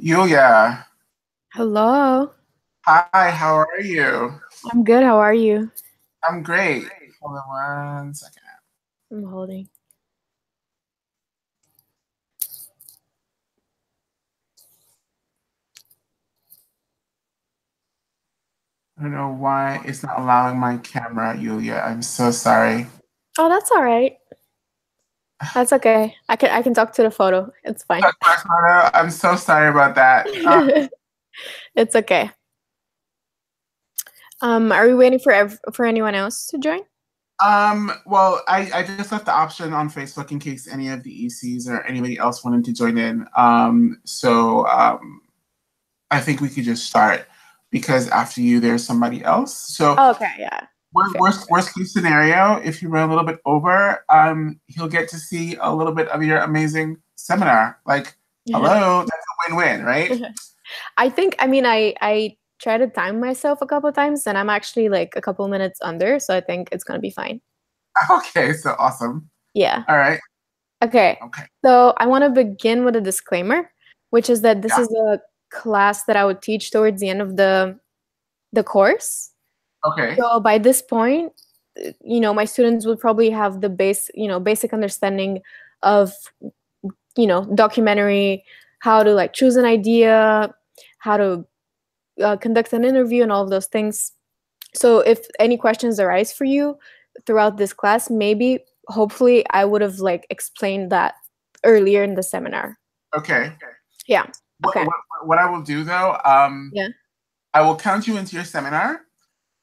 Yulia, Hello. hi, how are you? I'm good. How are you? I'm great. Hold on one second. I'm holding. I don't know why it's not allowing my camera, Yulia. I'm so sorry. Oh, that's all right. That's okay. I can talk to the photo. It's fine. Touch my photo. I'm so sorry about that. It's okay. Are we waiting for for anyone else to join? Well, I just left the option on Facebook in case any of the ECs or anybody else wanted to join in. I think we could just start because after you, there's somebody else. So Oh, okay, yeah. Fair. worst case scenario, if you run a little bit over, he'll get to see a little bit of your amazing seminar. Like, hello, that's a win-win, right? I tried to time myself a couple times and I'm actually like a couple minutes under, so I think it's gonna be fine. Okay, so awesome. Yeah. All right. Okay. Okay. So I want to begin with a disclaimer, which is that this Yeah. is a class that I would teach towards the end of the course. Okay. So by this point, my students would probably have the basic understanding of, documentary, how to like choose an idea, how to conduct an interview, and all of those things. So if any questions arise for you throughout this class, maybe, hopefully, I would have like explained that earlier in the seminar. Okay. Yeah. What, Okay. what, what I will do though, Yeah. I will count you into your seminar,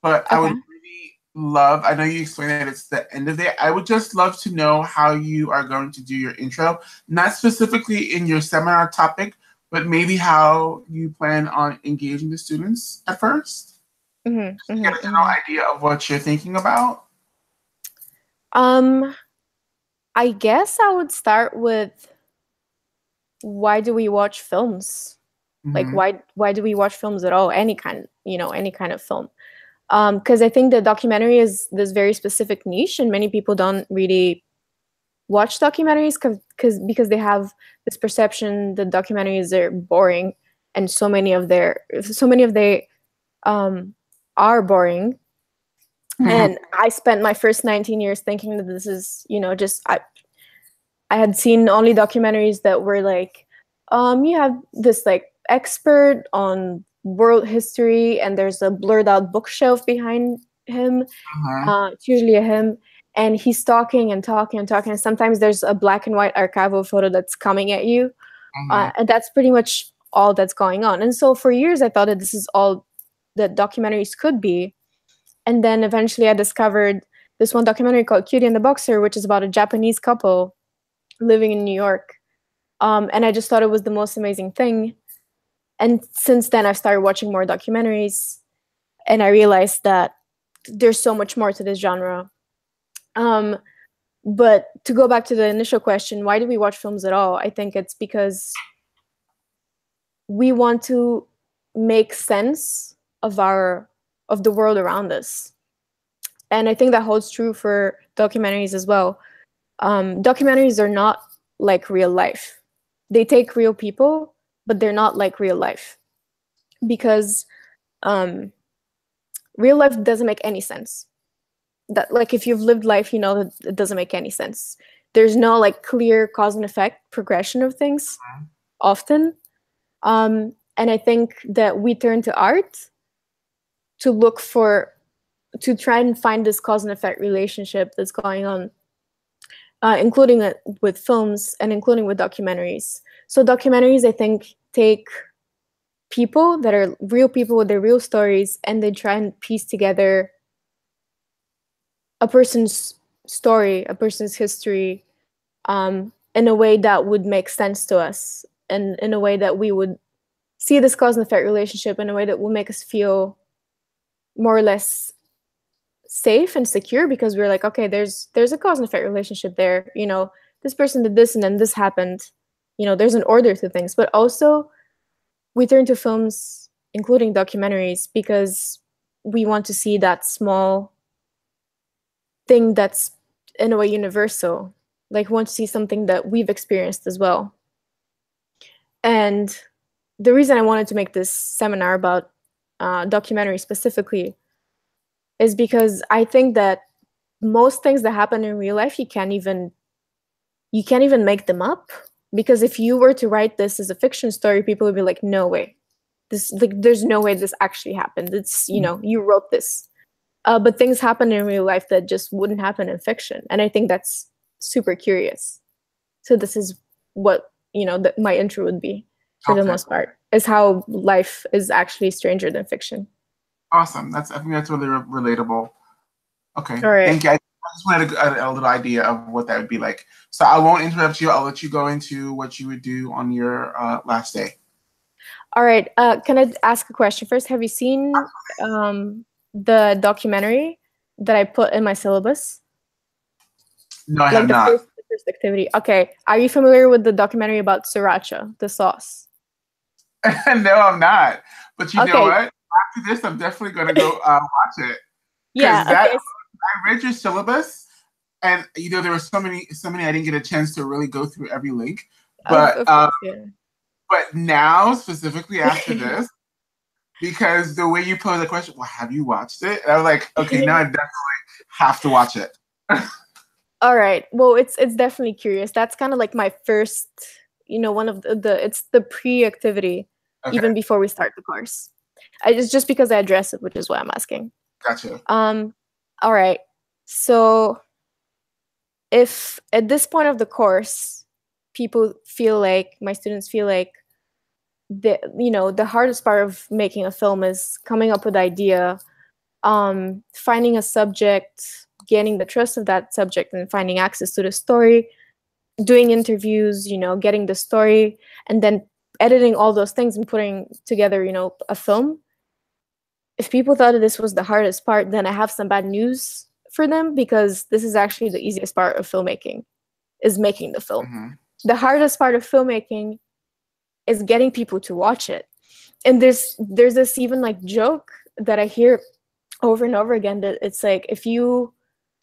but I would Okay. really love, I know you explained that it's the end of the day. I would just love to know how you are going to do your intro, not specifically in your seminar topic, but maybe how you plan on engaging the students at first. Mm-hmm, Get a mm-hmm, general mm-hmm. idea of what you're thinking about. Um, I guess I would start with, why do we watch films? Like, Hmm. why do we watch films at all? Any kind of film. Because I think the documentary is this very specific niche, and many people don't really watch documentaries because they have this perception that documentaries are boring, and so many of they um are boring. And I spent my first 19 years thinking that this is, just I had seen only documentaries that were like, you have this like expert on world history, and there's a blurred out bookshelf behind him. It's usually a him, and he's talking and talking and talking. And sometimes there's a black and white archival photo that's coming at you, and that's pretty much all that's going on. And so for years, I thought that this is all that documentaries could be. And then eventually, I discovered this one documentary called Cutie and the Boxer, which is about a Japanese couple living in New York. And I just thought it was the most amazing thing. And since then, I've started watching more documentaries, and I realized that there's so much more to this genre. Um, but to go back to the initial question, why do we watch films at all? I think it's because we want to make sense of the world around us. And I think that holds true for documentaries as well. Documentaries are not like real life. They take real people, but they're not like real life because um, real life doesn't make any sense. That like if you've lived life, you know that it doesn't make any sense. There's no like clear cause and effect progression of things often. And I think that we turn to art to look for to try and find this cause and effect relationship that's going on, including it with films and including with documentaries. So documentaries, I think, take people that are real people with their real stories, and they try and piece together a person's story, a person's history, in a way that would make sense to us, and in a way that we would see this cause and effect relationship in a way that will make us feel more or less safe and secure, because we're like, okay, there's a cause and effect relationship there. This person did this and then this happened. There's an order to things. But also, we turn to films, including documentaries, because we want to see that small thing that's in a way universal. Like, we want to see something that we've experienced as well. And the reason I wanted to make this seminar about documentary specifically is because I think that most things that happen in real life, you can't even make them up. Because if you were to write this as a fiction story, people would be like, no way. This, like, there's no way this actually happened. It's, you know, you wrote this. But things happen in real life that just wouldn't happen in fiction. And I think that's super curious. So this is what, you know, my intro would be for the most part, is how life is actually stranger than fiction. Awesome. I think that's really relatable. Okay. All right. Thank you. I just wanted a little idea of what that would be like. So I won't interrupt you. I'll let you go into what you would do on your last day. All right. Can I ask a question first? Have you seen the documentary that I put in my syllabus? No, I have not. The first activity. Okay. Are you familiar with the documentary about sriracha, the sauce? No, I'm not. But you know what? After this, I'm definitely going to go watch it. Yeah. I read your syllabus, and you know there were so many I didn't get a chance to really go through every link. But but now specifically after this, because the way you pose the question, well, have you watched it? And I was like, okay, now I definitely have to watch it. All right. Well, it's definitely curious. That's kind of like my first, you know, one of it's the pre-activity, even before we start the course. It's just because I address it, which is why I'm asking. Gotcha. All right. So if at this point of the course, people feel like, my students feel like, the hardest part of making a film is coming up with the idea, finding a subject, gaining the trust of that subject, and finding access to the story, doing interviews, getting the story, and then editing all those things and putting together, a film. If people thought that this was the hardest part, then I have some bad news for them, because this is actually the easiest part of filmmaking, is making the film. Mm-hmm. The hardest part of filmmaking is getting people to watch it. And there's this even like joke that I hear over and over again, that it's like, if you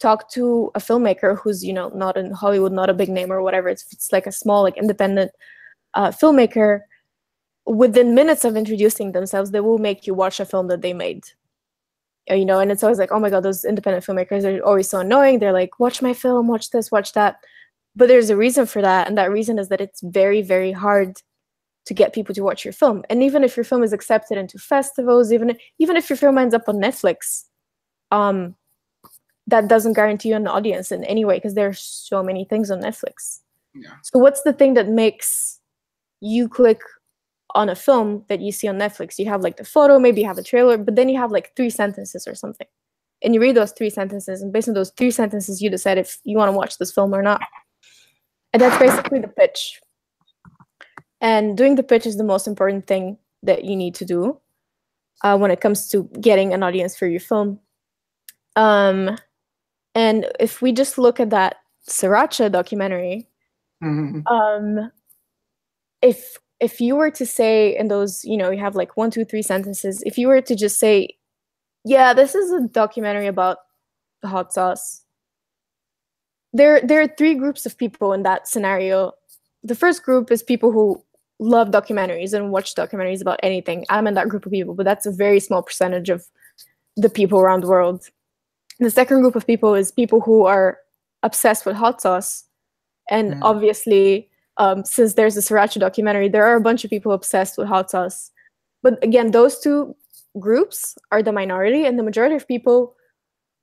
talk to a filmmaker who's, not in Hollywood, not a big name or whatever, it's like a small, like independent filmmaker, within minutes of introducing themselves, they will make you watch a film that they made. And it's always like, oh my God, those independent filmmakers are always so annoying. They're like, watch my film, watch this, watch that. But there's a reason for that. And that reason is that it's very, very hard to get people to watch your film. And even if your film is accepted into festivals, even if your film ends up on Netflix, that doesn't guarantee you an audience in any way, because there are so many things on Netflix. Yeah. So what's the thing that makes you click on a film that you see on Netflix? You have like the photo, maybe you have a trailer, but then you have like 3 sentences or something. And you read those 3 sentences, and based on those 3 sentences, you decide if you want to watch this film or not. And that's basically the pitch. And doing the pitch is the most important thing that you need to do when it comes to getting an audience for your film. And if we just look at that Sriracha documentary, mm-hmm. If you were to say in those, you have like 1, 2, 3 sentences, if you were to just say, yeah, this is a documentary about the hot sauce, there are 3 groups of people in that scenario. The first group is people who love documentaries and watch documentaries about anything. I'm in that group of people, but that's a very small percentage of the people around the world. The second group of people is people who are obsessed with hot sauce. And obviously, since there's a Sriracha documentary, there are a bunch of people obsessed with hot sauce. But again, those 2 groups are the minority, and the majority of people,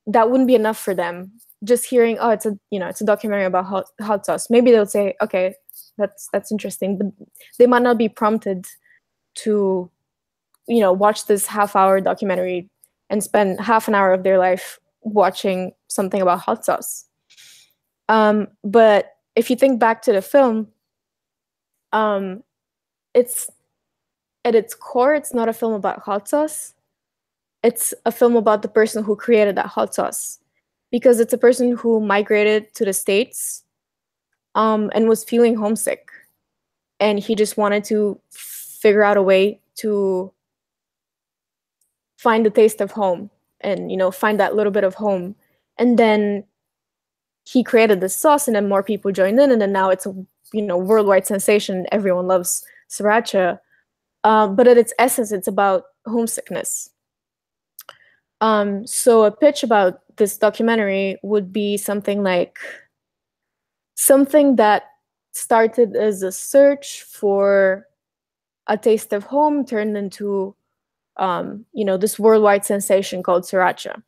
that wouldn't be enough for them. Just hearing, oh, it's a documentary about hot sauce. Maybe they'll say, okay, that's interesting, but they might not be prompted to, watch this half-hour documentary and spend half an hour of their life watching something about hot sauce. But if you think back to the film, it's at its core, it's not a film about hot sauce. It's a film about the person who created that hot sauce, because it's a person who migrated to the States and was feeling homesick, and he just wanted to figure out a way to find the taste of home and find that little bit of home. And then he created this sauce, and then more people joined in, and then now it's a worldwide sensation. Everyone loves Sriracha. But at its essence, it's about homesickness. So a pitch about this documentary would be something like something that started as a search for a taste of home turned into, this worldwide sensation called sriracha.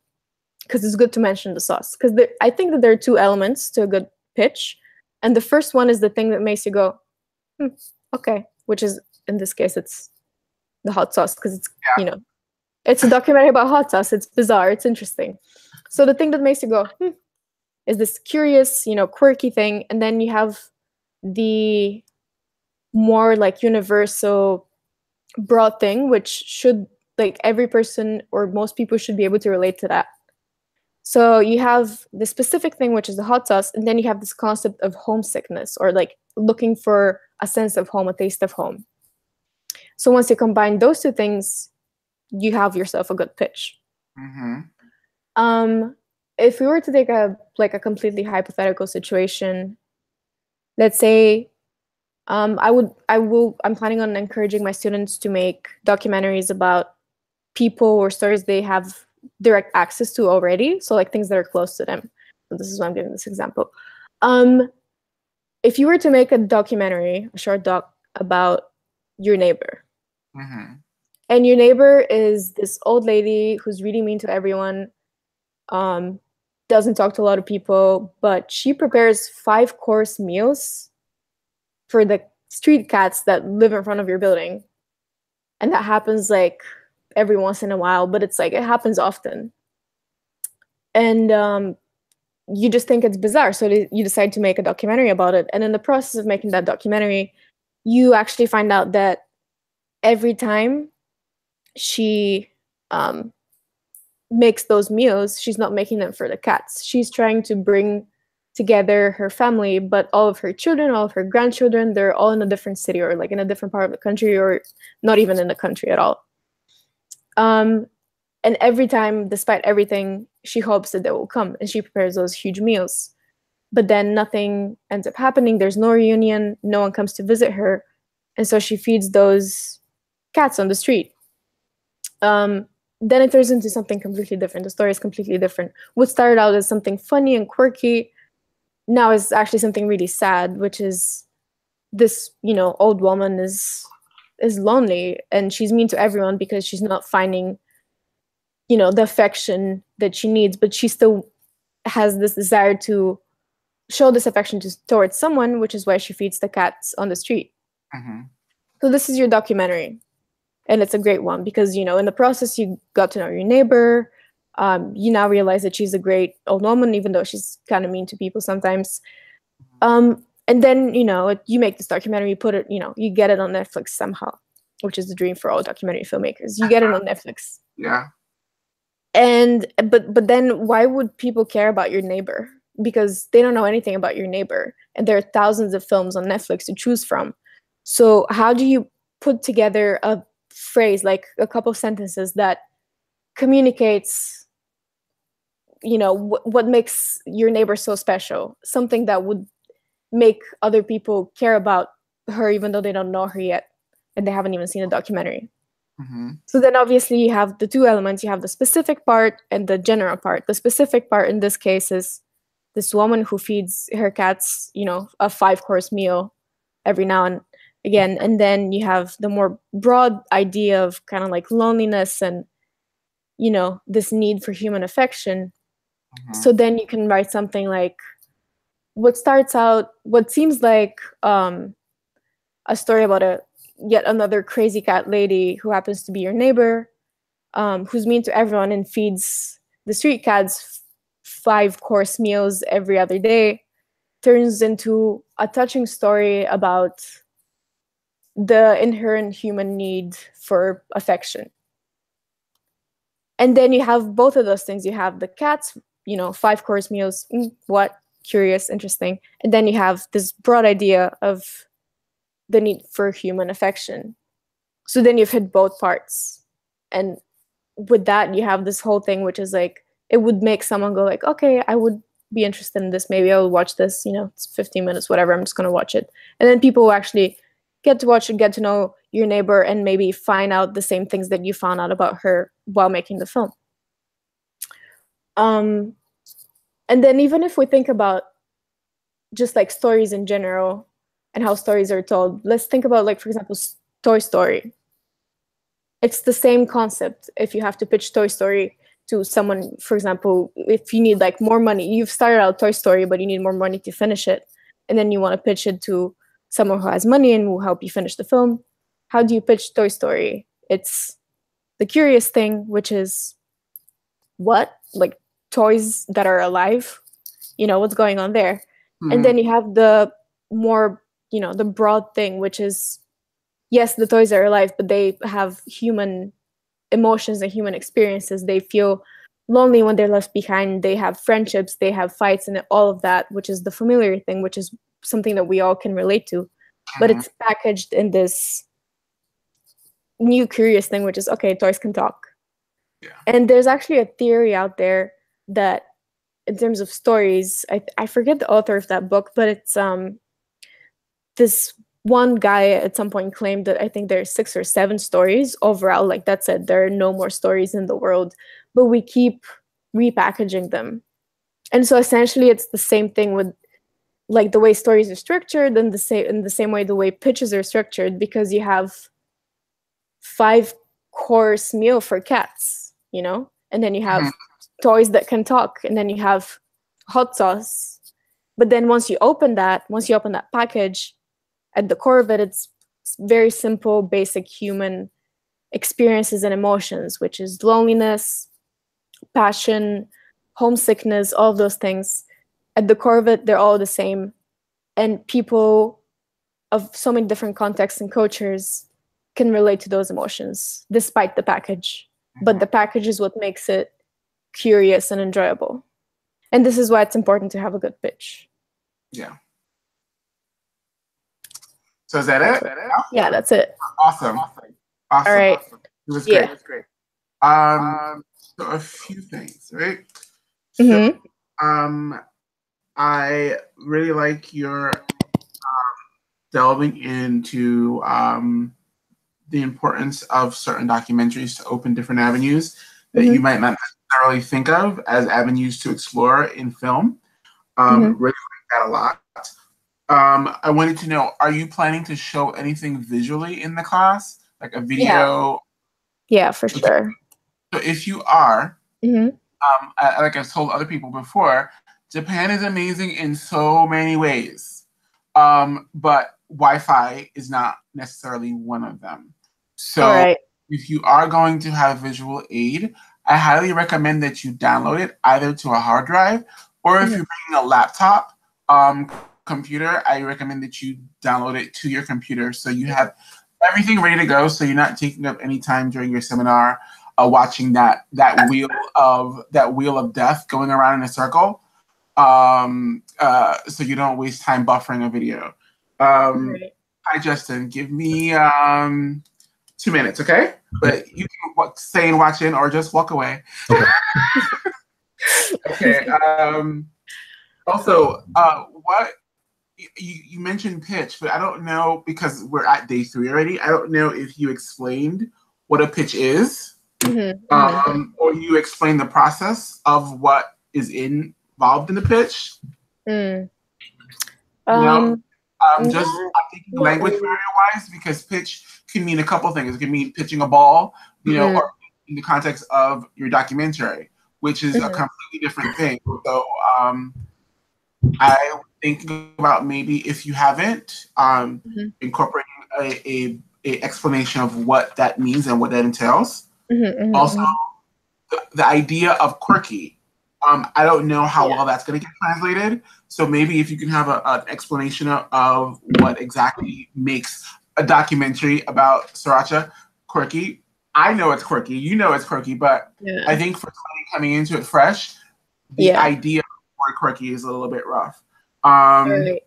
Because it's good to mention the sauce. Because I think that there are two elements to a good pitch, and the first one is the thing that makes you go, okay, which is in this case it's the hot sauce, because it's it's a documentary about hot sauce. It's bizarre. It's interesting. So the thing that makes you go is this curious, quirky thing, and then you have the more like universal, broad thing, which should like every person or most people should be able to relate to that. So you have the specific thing, which is the hot sauce, and then you have this concept of homesickness, or like looking for a sense of home, a taste of home. So once you combine those two things, you have yourself a good pitch. If we were to take a completely hypothetical situation, let's say I'm planning on encouraging my students to make documentaries about people or stories they have direct access to already, so like things that are close to them. So this is why I'm giving this example. If you were to make a documentary, a short doc about your neighbor, and your neighbor is this old lady who's really mean to everyone, doesn't talk to a lot of people, but she prepares 5-course meals for the street cats that live in front of your building, and that happens like every once in a while, but it's like it happens often, and you just think it's bizarre, so you decide to make a documentary about it. And in the process of making that documentary, you actually find out that every time she makes those meals, she's not making them for the cats. She's trying to bring together her family, but all of her children, all of her grandchildren, they're all in a different city or like in a different part of the country, or not even in the country at all. And every time, despite everything, she hopes that they will come, and she prepares those huge meals. But then nothing ends up happening. There's no reunion. No one comes to visit her. And so she feeds those cats on the street. Then it turns into something completely different. The story is completely different. What started out as something funny and quirky now is actually something really sad, which is this, old woman is lonely, and she's mean to everyone because she's not finding, the affection that she needs, but she still has this desire to show this affection towards someone, which is why she feeds the cats on the street. So this is your documentary, and it's a great one because, in the process, you got to know your neighbor. You now realize that she's a great old woman, even though she's kind of mean to people sometimes. And then, you make this documentary, you put it, you get it on Netflix somehow, which is the dream for all documentary filmmakers. You get it on Netflix. Yeah. But then why would people care about your neighbor? Because they don't know anything about your neighbor. And there are thousands of films on Netflix to choose from. So how do you put together a phrase, like a couple of sentences that communicates, what makes your neighbor so special? Something that would make other people care about her even though they don't know her yet and they haven't even seen a documentary. So then obviously you have the two elements. You have the specific part and the general part. The specific part in this case is this woman who feeds her cats, a 5-course meal every now and again. And then you have the more broad idea of kind of like loneliness and, this need for human affection. So then you can write something like what seems like a story about yet another crazy cat lady who happens to be your neighbor, who's mean to everyone and feeds the street cats 5-course meals every other day, turns into a touching story about the inherent human need for affection. And then you have both of those things. You have the cats, 5-course meals, what? Curious, interesting. And then you have this broad idea of the need for human affection. So then you've hit both parts. And with that, you have this whole thing, which is like, it would make someone go like, okay, I would be interested in this. Maybe I'll watch this, it's 15 minutes, whatever. I'm just going to watch it. And then people will actually get to watch it, get to know your neighbor and maybe find out the same things that you found out about her while making the film. And then even if we think about just like stories in general and how stories are told, let's think about, like, for example, Toy Story. It's the same concept. If you have to pitch Toy Story to someone, for example, if you need like more money, you've started out Toy Story, but you need more money to finish it, and then you want to pitch it to someone who has money and will help you finish the film. How do you pitch Toy Story? It's the curious thing, which is what? Like toys that are alive? What's going on there? Mm-hmm. And then you have the more, the broad thing, which is, yes, the toys are alive, but they have human emotions and human experiences. They feel lonely when they're left behind. They have friendships, they have fights, and all of that, which is the familiar thing, which is something that we all can relate to. But it's packaged in this new curious thing, which is, okay, toys can talk. Yeah. And there's actually a theory out there that in terms of stories, I forget the author of that book, but it's this one guy at some point claimed that I think there's 6 or 7 stories overall. Like, that's it. There are no more stories in the world, but we keep repackaging them. And so essentially it's the same thing with like the way stories are structured, and in the same way the way pitches are structured, because you have 5-course meal for cats, and then you have toys that can talk, and then you have hot sauce. But then once you open that package, at the core of it, it's very simple, basic human experiences and emotions, which is loneliness, passion, homesickness, all of those things. At the core of it, they're all the same. And people of so many different contexts and cultures can relate to those emotions despite the package. But the package is what makes it curious and enjoyable. And this is why it's important to have a good pitch. Yeah. So is that it? Yeah, that's it. Awesome. All right. Awesome. It was great. Yeah. It was great. So a few things, right? So, I really like your delving into the importance of certain documentaries to open different avenues that you might not necessarily think of as avenues to explore in film. Really like that a lot. I wanted to know, are you planning to show anything visually in the class? Like a video? Yeah, for sure. So if you are, like I've told other people before, Japan is amazing in so many ways. But Wi-Fi is not necessarily one of them. So if you are going to have a visual aid, I highly recommend that you download it either to a hard drive, or if you're bringing a laptop, computer, I recommend that you download it to your computer so you have everything ready to go, so you're not taking up any time during your seminar watching that wheel of death going around in a circle, so you don't waste time buffering a video. Hi Justin, give me 2 minutes, okay? But you can stay and watch in or just walk away. Okay. Also, what you mentioned pitch, but I don't know, because we're at day 3 already. I don't know if you explained what a pitch is, or you explained the process of what is involved in the pitch. Just thinking language barrier-wise, because pitch can mean a couple things. It can mean pitching a ball, or in the context of your documentary, which is a completely different thing. So I thinking about maybe, if you haven't, incorporating a explanation of what that means and what that entails. Also, the idea of quirky. I don't know how well that's going to get translated. So maybe if you can have an explanation of what exactly makes a documentary about Sriracha quirky. I know it's quirky. You know it's quirky, but I think for somebody coming into it fresh, the idea of word quirky is a little bit rough. But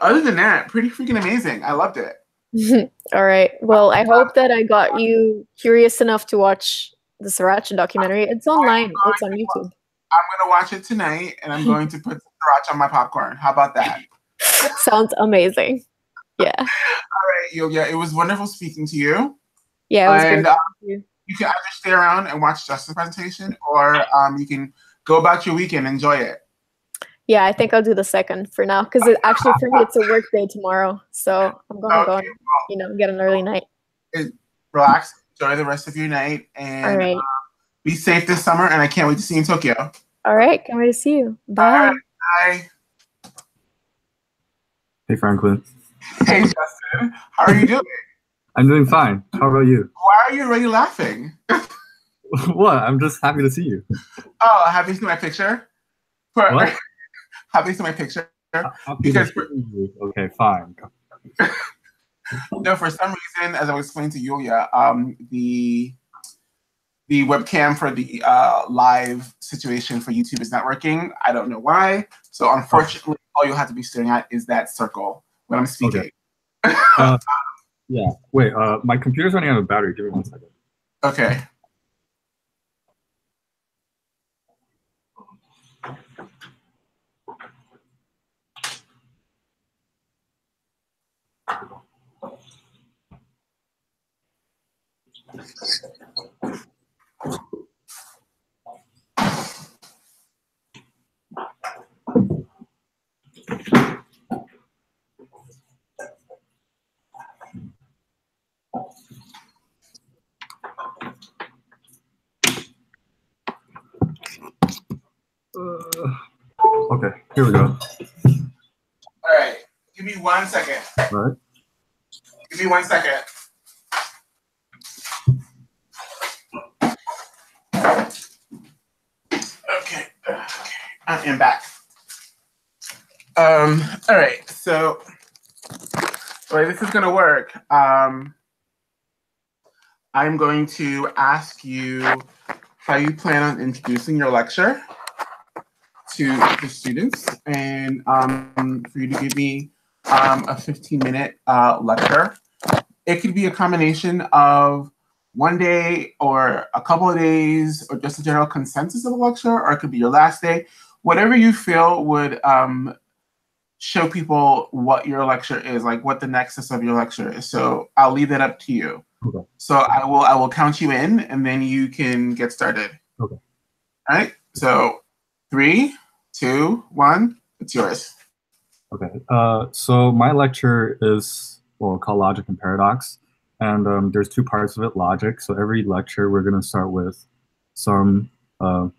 other than that, pretty freaking amazing. I loved it. All right. Well, I hope that I got you curious enough to watch the Sriracha documentary. It's online. It's on YouTube. I'm going to watch it tonight, and I'm going to put Sriracha on my popcorn. How about that? Sounds amazing. Yeah. All right, Yulia, it was wonderful speaking to you. Yeah, it was And great. You. you can either stay around and watch Justin's presentation, or you can go about your weekend, enjoy it. Yeah, I think I'll do the second for now, because actually for me it's a work day tomorrow, so I'm gonna go and get an early night. Relax, enjoy the rest of your night, and all right. Be safe this summer. And I can't wait to see you in Tokyo. All right, can't wait to see you. Bye. Bye. Hey, Franklin. Hey, Justin. How are you doing? I'm doing fine. How about you? Why are you already laughing? What? I'm just happy to see you. Oh, have you seen my picture? What? Have you seen my picture? Because okay, fine. No, for some reason, as I was explaining to Yulia, the webcam for the live situation for YouTube is not working. I don't know why. So unfortunately, all you'll have to be staring at is that circle when I'm speaking. Okay. Yeah. Wait. My computer's running out of battery. Give me 1 second. Okay. Okay, here we go. All right, give me 1 second. All right. Give me 1 second. Okay, I am back. All right, so the way this is gonna work, I'm going to ask you how you plan on introducing your lecture to the students, and for you to give me a 15-minute lecture. It could be a combination of one day or a couple of days or just a general consensus of a lecture, or it could be your last day. Whatever you feel would show people what your lecture is, like what the nexus of your lecture is. So I'll leave that up to you. Okay. So I will count you in, and then you can get started. Okay. All right. So 3, 2, 1. It's yours. Okay. So my lecture is called Logic and Paradox, and there's 2 parts of it: logic. So every lecture we're going to start with some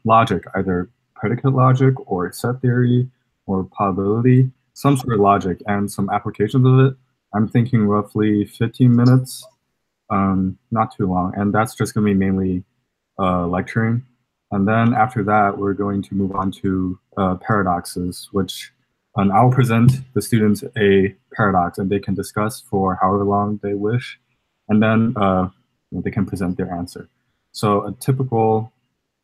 logic, either predicate logic or set theory or probability, some sort of logic, and some applications of it. I'm thinking roughly 15 minutes, not too long, and that's just going to be mainly lecturing. And then after that, we're going to move on to paradoxes, which I'll present the students a paradox, and they can discuss for however long they wish, and then they can present their answer. So a typical,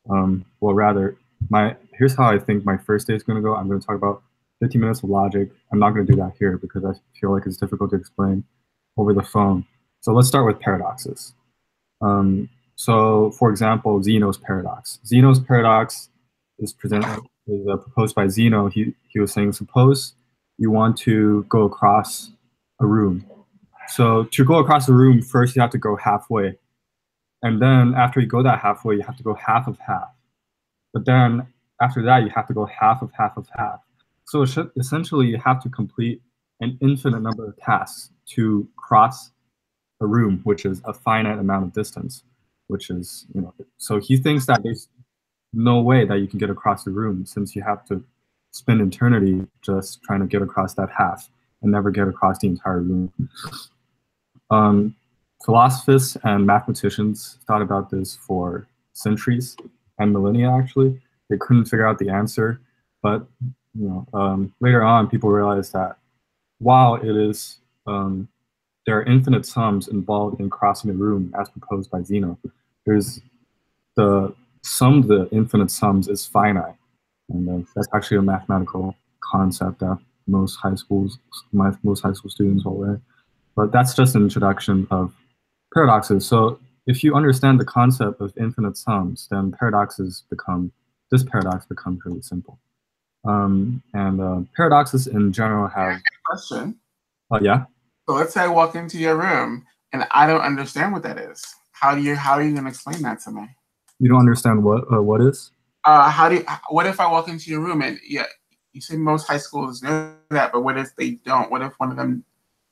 here's how I think my first day is going to go. I'm going to talk about 15 minutes of logic. I'm not going to do that here because I feel like it's difficult to explain over the phone. So let's start with paradoxes. So for example, Zeno's paradox. Zeno's paradox is proposed by Zeno. He was saying, suppose you want to go across a room. So to go across the room, first you have to go halfway. And then after you go that halfway, you have to go half of half. But then after that, you have to go half of half of half. So essentially, you have to complete an infinite number of tasks to cross a room, which is a finite amount of distance, which is, so he thinks that there's no way that you can get across the room, since you have to spend eternity just trying to get across that half and never get across the entire room. Philosophers and mathematicians thought about this for centuries and millennia, actually. They couldn't figure out the answer, but later on, people realized that while it is there are infinite sums involved in crossing a room, as proposed by Zeno, there's the sum of the infinite sums is finite, and that's actually a mathematical concept that most high school students already. But that's just an introduction of paradoxes. So if you understand the concept of infinite sums, then this paradox becomes really simple. And paradoxes in general have. Question. Yeah. So let's say I walk into your room and I don't understand what that is. How are you going to explain that to me? You don't understand what is? What if I walk into your room and you say most high schools know that, but what if they don't? What if one of them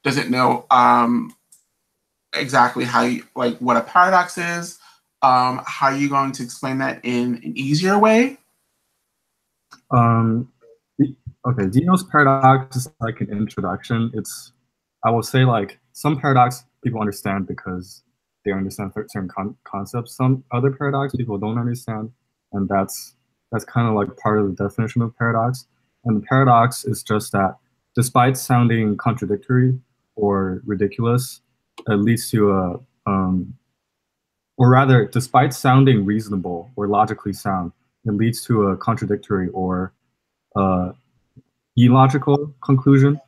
doesn't know exactly what a paradox is? How are you going to explain that in an easier way? Okay, Zeno's paradox is like an introduction. I will say like some paradox people understand because they understand certain concepts. Some other paradox people don't understand, and that's kind of like part of the definition of paradox. And the paradox is just that despite sounding contradictory or ridiculous, it leads to a or rather, despite sounding reasonable or logically sound, it leads to a contradictory or illogical conclusion.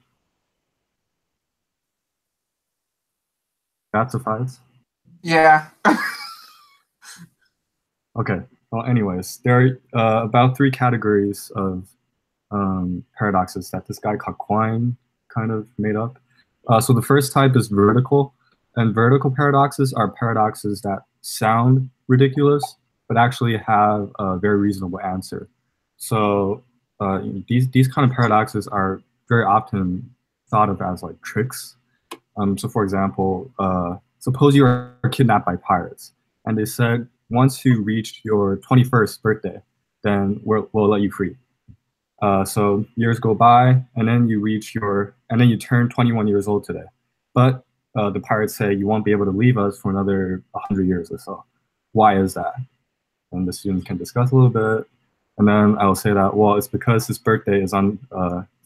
That suffice? Yeah. Okay. Well, anyways, there are about 3 categories of paradoxes that this guy called Quine kind of made up. So the first type is vertical, and vertical paradoxes are paradoxes that sound ridiculous but actually have a very reasonable answer. So these kind of paradoxes are very often thought of as like tricks. So for example, suppose you are kidnapped by pirates, and they said, once you reach your 21st birthday, then we'll let you free. So years go by, and then you turn 21 years old today. But the pirates say you won't be able to leave us for another 100 years or so. Why is that? And the students can discuss a little bit. And then I'll say that, well, it's because his birthday is on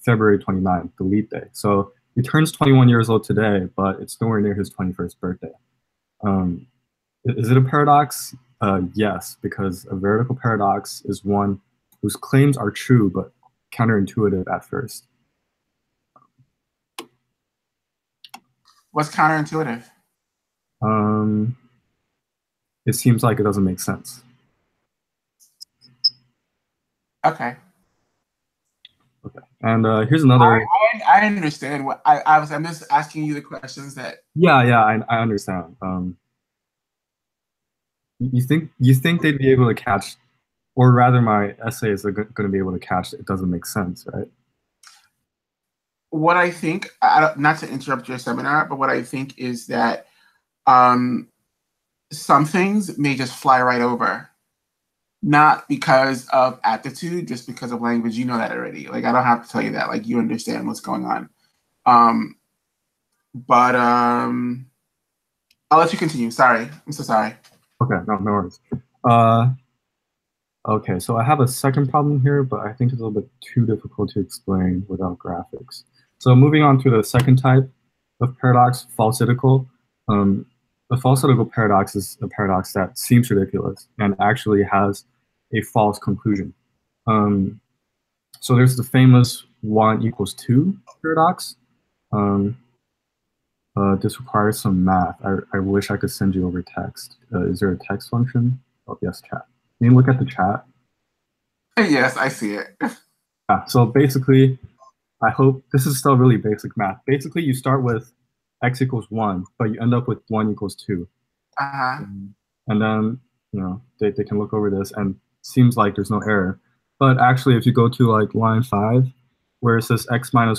February 29th, the leap day. So he turns 21 years old today, but it's nowhere near his 21st birthday. Is it a paradox? Yes, because a vertical paradox is one whose claims are true, but counterintuitive at first. What's counterintuitive? It seems like it doesn't make sense. Okay. Okay. And here's another. I understand what I'm just asking you the questions that. Yeah, I understand. You think they'd be able to catch, or rather, my essays are going to be able to catch it doesn't make sense, right? What I think, not to interrupt your seminar, but what I think is that some things may just fly right over. Not because of aptitude, just because of language. You know that already. Like, I don't have to tell you that. Like, you understand what's going on. But I'll let you continue. Sorry. I'm so sorry. Okay, no worries. Okay, so I have a second problem here, but I think it's a little bit too difficult to explain without graphics. So moving on to the second type of paradox, falsitical. A falsitical paradox is a paradox that seems ridiculous and actually has a false conclusion. So there's the famous 1 = 2 paradox. This requires some math. I wish I could send you over text. Is there a text function? Oh, yes, chat. Can you look at the chat? Yes, I see it. Yeah, so basically, I hope this is still really basic math. Basically, you start with x = 1, but you end up with 1 = 2. And then, they can look over this and it seems like there's no error. But actually, if you go to like line 5, where it says x - 1 =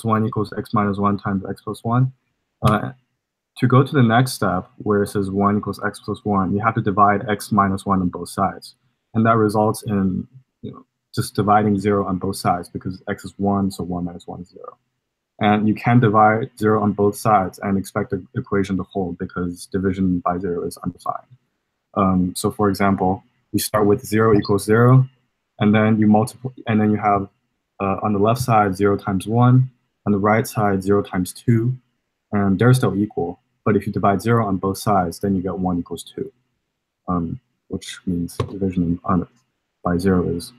x - 1 times x + 1, to go to the next step where it says 1 = x + 1, you have to divide x - 1 on both sides. And that results in just dividing 0 on both sides because x is 1, so 1 - 1 is 0. And you can divide 0 on both sides and expect the equation to hold because division by 0 is undefined. So for example, you start with 0 = 0, and then you multiply, and then you have on the left side 0 times 1, on the right side 0 times 2, and they're still equal. But if you divide 0 on both sides, then you get 1 = 2, which means division by 0 is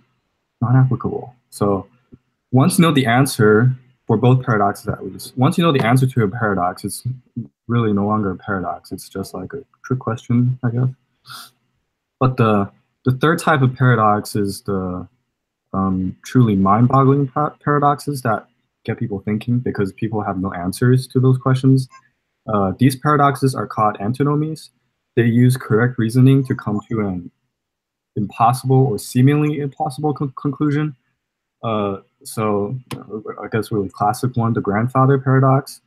not applicable. So once you know the answer for both paradoxes, at least, once you know the answer to a paradox, it's really no longer a paradox. It's just like a trick question, I guess. But the third type of paradox is the truly mind-boggling paradoxes that get people thinking because people have no answers to those questions. These paradoxes are called antinomies. They use correct reasoning to come to an impossible or seemingly impossible conclusion. So I guess really classic one, the grandfather paradox.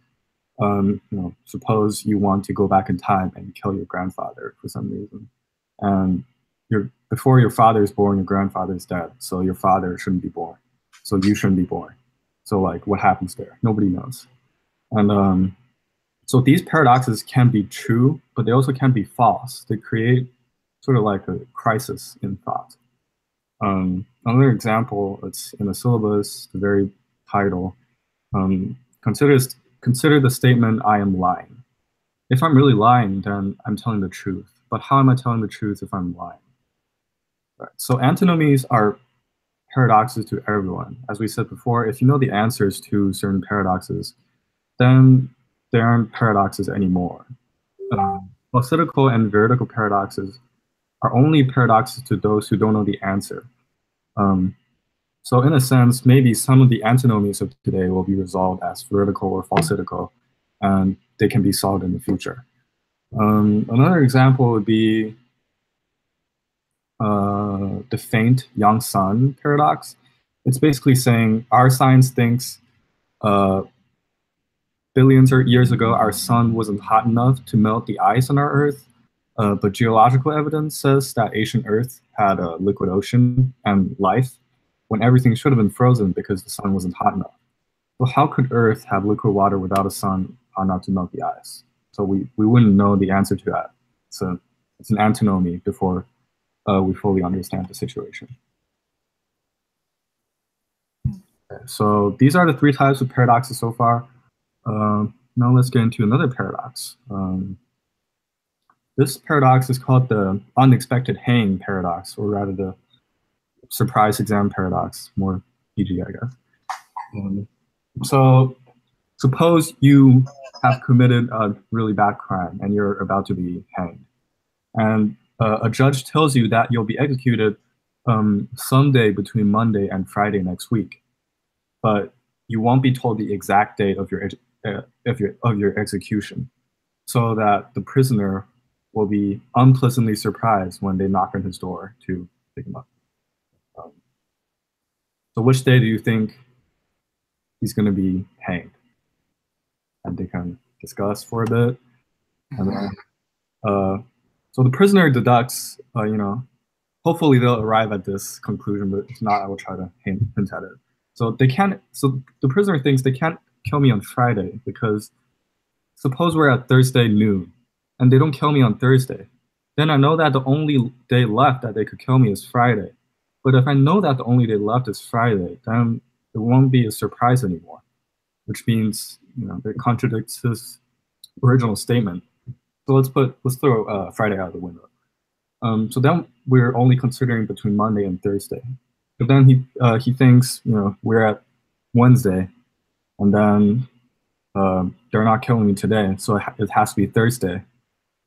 Suppose you want to go back in time and kill your grandfather for some reason, and before your father is born, your grandfather is dead, so your father shouldn't be born, so you shouldn't be born. So like, what happens there? Nobody knows. And so these paradoxes can be true, but they also can be false. They create sort of like a crisis in thought. Another example, it's in the syllabus, the very title. Consider the statement, I am lying. If I'm really lying, then I'm telling the truth. But how am I telling the truth if I'm lying? Right. So antinomies are paradoxes to everyone. As we said before, if you know the answers to certain paradoxes, then they aren't paradoxes anymore. Falsidical and veridical paradoxes are only paradoxes to those who don't know the answer. So in a sense, maybe some of the antinomies of today will be resolved as veridical or falsidical, and they can be solved in the future. Another example would be the faint young sun paradox. It's basically saying our science thinks billions of years ago, our sun wasn't hot enough to melt the ice on our Earth, but geological evidence says that ancient Earth had a liquid ocean and life, when everything should have been frozen because the sun wasn't hot enough. So how could Earth have liquid water without a sun hot enough to melt the ice? So we wouldn't know the answer to that. It's an antinomy before we fully understand the situation. Okay, so these are the three types of paradoxes so far. Now let's get into another paradox. This paradox is called the unexpected hang paradox, or rather the surprise exam paradox, more PG, I guess. So suppose you have committed a really bad crime and you're about to be hanged. And a judge tells you that you'll be executed someday between Monday and Friday next week. But you won't be told the exact date of your execution, so that the prisoner will be unpleasantly surprised when they knock on his door to pick him up. So which day do you think he's going to be hanged? And they can discuss for a bit. And then, so the prisoner deducts, hopefully they'll arrive at this conclusion, but if not, I will try to hint at it. So the prisoner thinks they can't kill me on Friday because suppose we're at Thursday noon and they don't kill me on Thursday. Then I know that the only day left that they could kill me is Friday. But if I know that the only day left is Friday, then it won't be a surprise anymore, which means, it contradicts his original statement. So let's throw Friday out of the window. So then we're only considering between Monday and Thursday. But then he thinks, we're at Wednesday, and then they're not killing me today, so it has to be Thursday.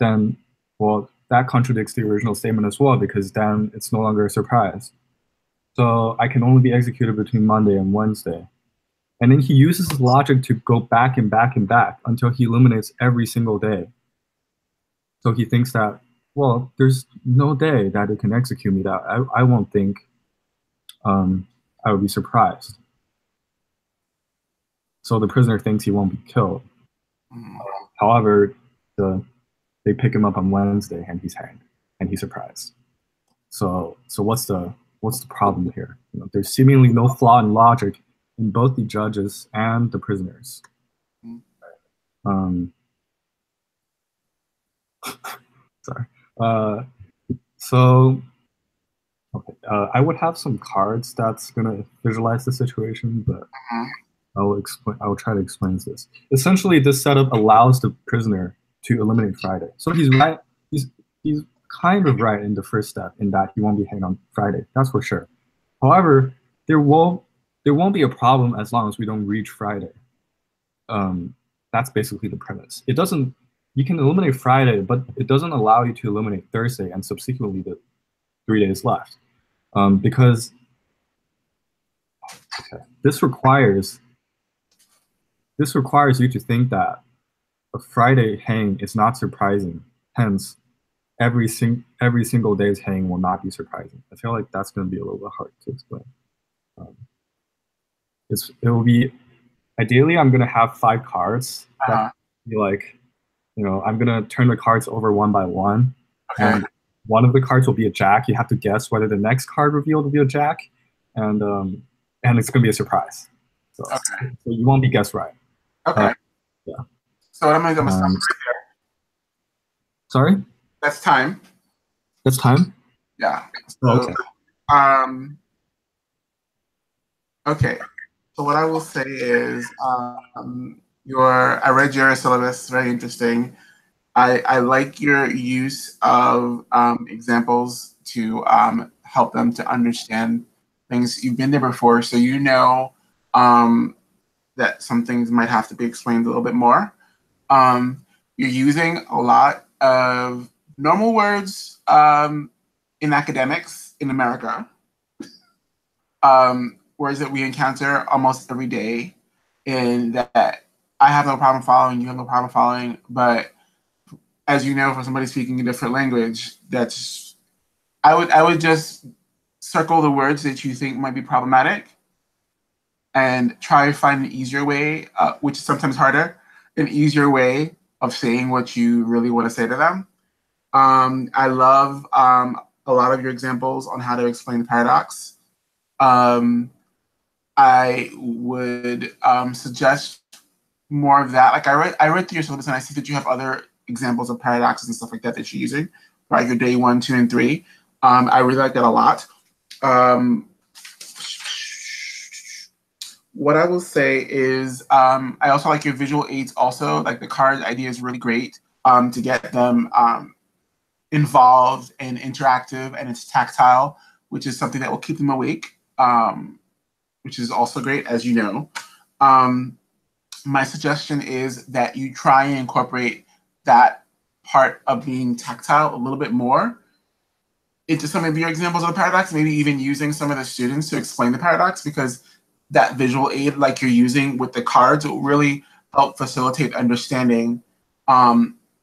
Then, well, that contradicts the original statement as well, because then it's no longer a surprise. So I can only be executed between Monday and Wednesday. And then he uses his logic to go back and back and back until he eliminates every single day. So he thinks that, well, there's no day that it can execute me that I won't think I would be surprised. So the prisoner thinks he won't be killed. However, they pick him up on Wednesday and he's hanged and he's surprised. So what's the problem here? There's seemingly no flaw in logic in both the judges and the prisoners. Sorry. Okay. I would have some cards that's gonna visualize the situation, but I will try to explain this. Essentially, this setup allows the prisoner to eliminate Friday. So he's right. He's kind of right in the first step, in that he won't be hanged on Friday. That's for sure. However, there won't be a problem as long as we don't reach Friday. That's basically the premise. It doesn't. You can eliminate Friday, but it doesn't allow you to eliminate Thursday and subsequently the 3 days left, because this requires you to think that a Friday hang is not surprising. Hence, every single day's hang will not be surprising. I feel like that's going to be a little bit hard to explain. It will be, ideally, I'm going to have 5 cards that be like, I'm going to turn the cards over one by one. Okay. And one of the cards will be a jack. You have to guess whether the next card revealed will be a jack. And it's going to be a surprise. So you won't be guessed right. Okay. Yeah. So what am I going to stop right there? Sorry? That's time. That's time? Yeah. So, okay. Okay. So what I will say is, I read your syllabus, very interesting. I like your use of examples to help them to understand things. You've been there before, so you know that some things might have to be explained a little bit more. You're using a lot of normal words in academics in America, words that we encounter almost every day, and that I have no problem following, you have no problem following, but as you know, for somebody speaking a different language, I would just circle the words that you think might be problematic and try to find an easier way, which is sometimes harder, an easier way of saying what you really want to say to them. I love a lot of your examples on how to explain the paradox. I would suggest more of that. Like I read through your syllabus and I see that you have other examples of paradoxes and stuff like that that you're using for like your day 1, 2, and 3. I really like that a lot. What I will say is I also like your visual aids also. Like the card idea is really great to get them involved and interactive, and it's tactile, which is something that will keep them awake, which is also great, as you know. My suggestion is that you try and incorporate that part of being tactile a little bit more into some of your examples of the paradox, maybe even using some of the students to explain the paradox, because that visual aid like you're using with the cards will really help facilitate understanding,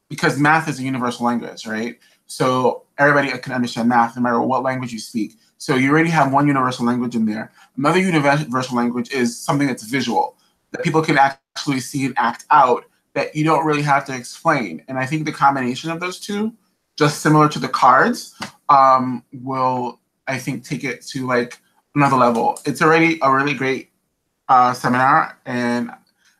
because math is a universal language, right? So everybody can understand math no matter what language you speak. So you already have one universal language in there. Another universal language is something that's visual, that people can actually see and act out, that you don't really have to explain. And I think the combination of those two, just similar to the cards, will, I think, take it to like another level. It's already a really great seminar, and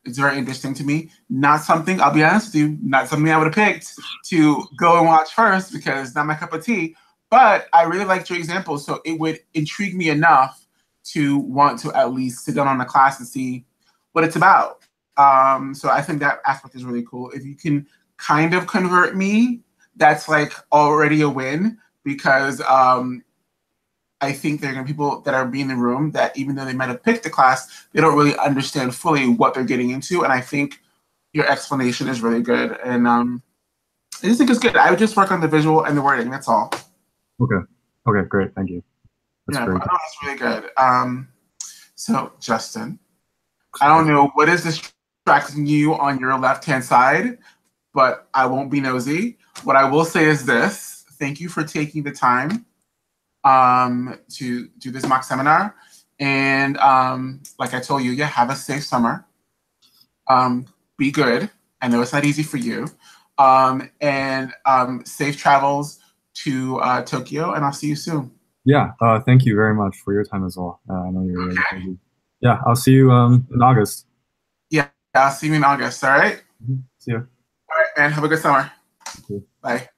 it's very interesting to me. Not something, I'll be honest with you, not something I would have picked to go and watch first because it's not my cup of tea, but I really liked your examples, so it would intrigue me enough to want to at least sit down on the class and see what it's about. So I think that aspect is really cool. If you can kind of convert me, that's like already a win, because I think there are going to be people that are being in the room that even though they might have picked the class, they don't really understand fully what they're getting into. And I think your explanation is really good. And I just think it's good. I would just work on the visual and the wording. That's all. Okay. Okay, great. Thank you. That's great. That's really good. So, Justin, I don't know what is distracting you on your left-hand side, but I won't be nosy. What I will say is this. Thank you for taking the time to do this mock seminar. And like I told you, yeah, have a safe summer. Be good. I know it's not easy for you. And safe travels to Tokyo, and I'll see you soon. Yeah, thank you very much for your time as well. I know you're really busy. Yeah, I'll see you in August. Yeah, I'll see you in August, all right? See you. All right, man, have a good summer. Thank you. Bye.